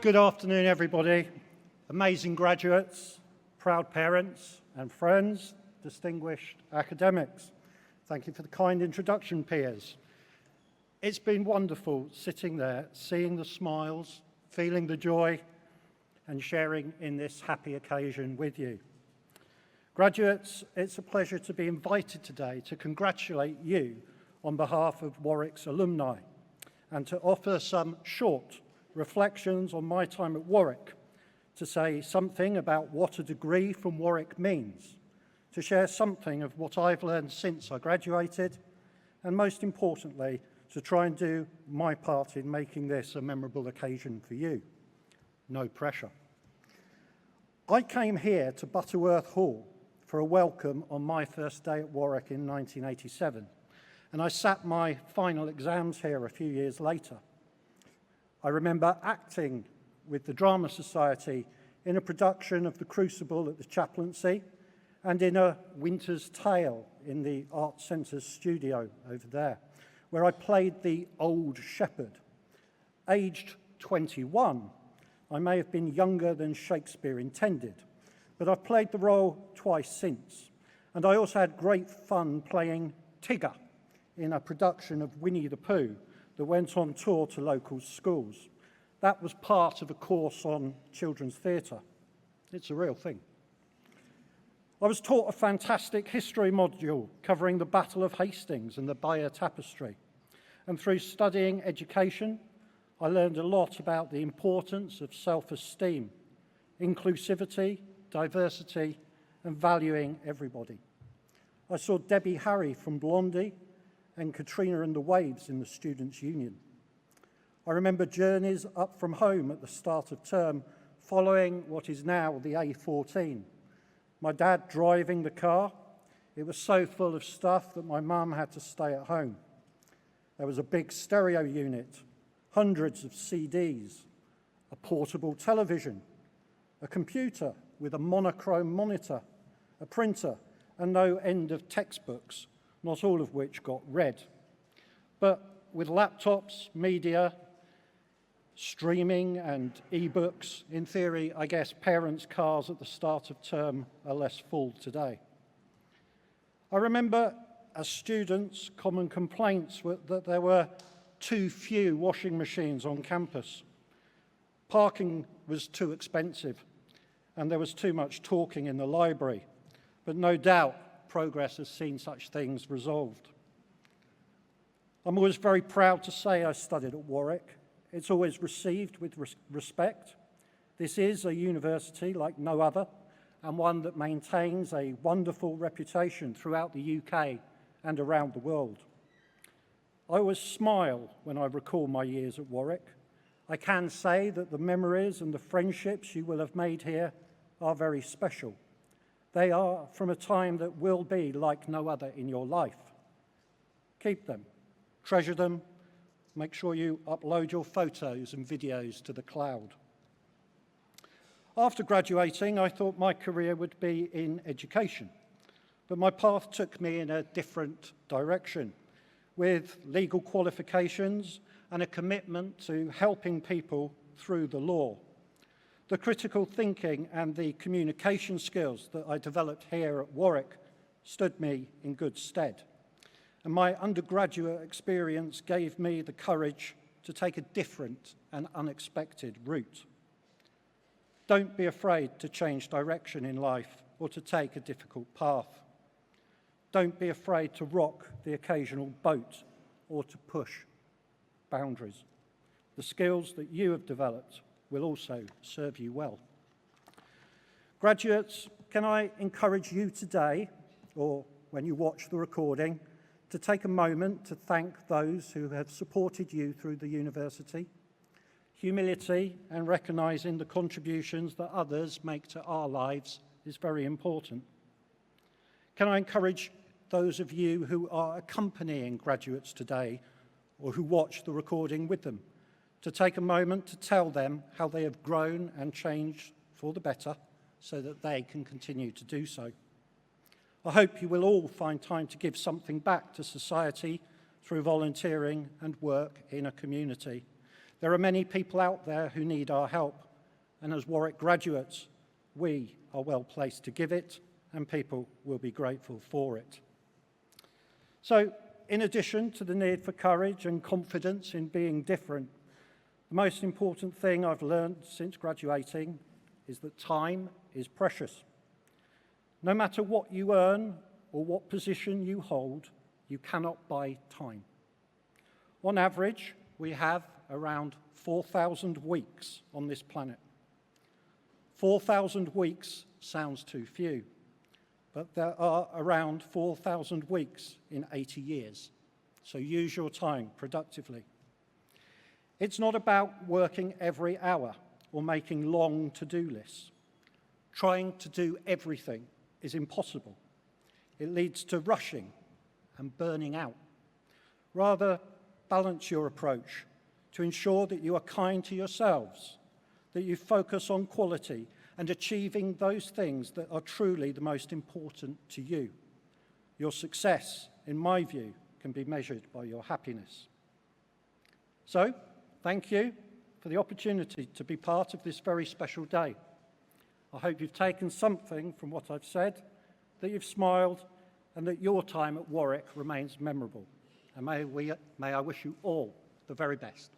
Good afternoon, everybody. Amazing graduates, proud parents and friends, distinguished academics. Thank you for the kind introduction, peers. It's been wonderful sitting there, seeing the smiles, feeling the joy, and sharing in this happy occasion with you. Graduates, it's a pleasure to be invited today to congratulate you on behalf of Warwick's alumni and to offer some short reflections on my time at Warwick, to say something about what a degree from Warwick means, to share something of what I've learned since I graduated, and most importantly, to try and do my part in making this a memorable occasion for you. No pressure. I came here to Butterworth Hall for a welcome on my first day at Warwick in 1987, and I sat my final exams here a few years later. I remember acting with the Drama Society in a production of The Crucible at the Chaplaincy and in a Winter's Tale in the Arts Centre's studio over there, where I played the old shepherd. Aged 21, I may have been younger than Shakespeare intended, but I've played the role twice since. And I also had great fun playing Tigger in a production of Winnie the Pooh that went on tour to local schools. That was part of a course on children's theatre. It's a real thing. I was taught a fantastic history module covering the Battle of Hastings and the Bayeux Tapestry. And through studying education, I learned a lot about the importance of self-esteem, inclusivity, diversity, and valuing everybody. I saw Debbie Harry from Blondie and Katrina and the Waves in the Students' Union. I remember journeys up from home at the start of term following what is now the A14. My dad driving the car. It was so full of stuff that my mum had to stay at home. There was a big stereo unit, hundreds of CDs, a portable television, a computer with a monochrome monitor, a printer, and no end of textbooks, not all of which got read. But with laptops, media, streaming and e-books, in theory, I guess parents' cars at the start of term are less full today. I remember as students, common complaints were that there were too few washing machines on campus. Parking was too expensive and there was too much talking in the library, but no doubt progress has seen such things resolved. I'm always very proud to say I studied at Warwick. It's always received with respect. This is a university like no other, and one that maintains a wonderful reputation throughout the UK and around the world. I always smile when I recall my years at Warwick. I can say that the memories and the friendships you will have made here are very special. They are from a time that will be like no other in your life. Keep them, treasure them, make sure you upload your photos and videos to the cloud. After graduating, I thought my career would be in education, but my path took me in a different direction, with legal qualifications and a commitment to helping people through the law. The critical thinking and the communication skills that I developed here at Warwick stood me in good stead. And my undergraduate experience gave me the courage to take a different and unexpected route. Don't be afraid to change direction in life or to take a difficult path. Don't be afraid to rock the occasional boat or to push boundaries. The skills that you have developed will also serve you well. Graduates, can I encourage you today, or when you watch the recording, to take a moment to thank those who have supported you through the university. Humility and recognising the contributions that others make to our lives is very important. Can I encourage those of you who are accompanying graduates today or who watch the recording with them to take a moment to tell them how they have grown and changed for the better so that they can continue to do so. I hope you will all find time to give something back to society through volunteering and work in a community. There are many people out there who need our help, and as Warwick graduates, we are well placed to give it, and people will be grateful for it. So, in addition to the need for courage and confidence in being different, the most important thing I've learned since graduating is that time is precious. No matter what you earn or what position you hold, you cannot buy time. On average, we have around 4,000 weeks on this planet. 4,000 weeks sounds too few, but there are around 4,000 weeks in 80 years, so use your time productively. It's not about working every hour or making long to-do lists. Trying to do everything is impossible. It leads to rushing and burning out. Rather, balance your approach to ensure that you are kind to yourselves, that you focus on quality and achieving those things that are truly the most important to you. Your success, in my view, can be measured by your happiness. So, thank you for the opportunity to be part of this very special day. I hope you've taken something from what I've said, that you've smiled, and that your time at Warwick remains memorable. And may I wish you all the very best.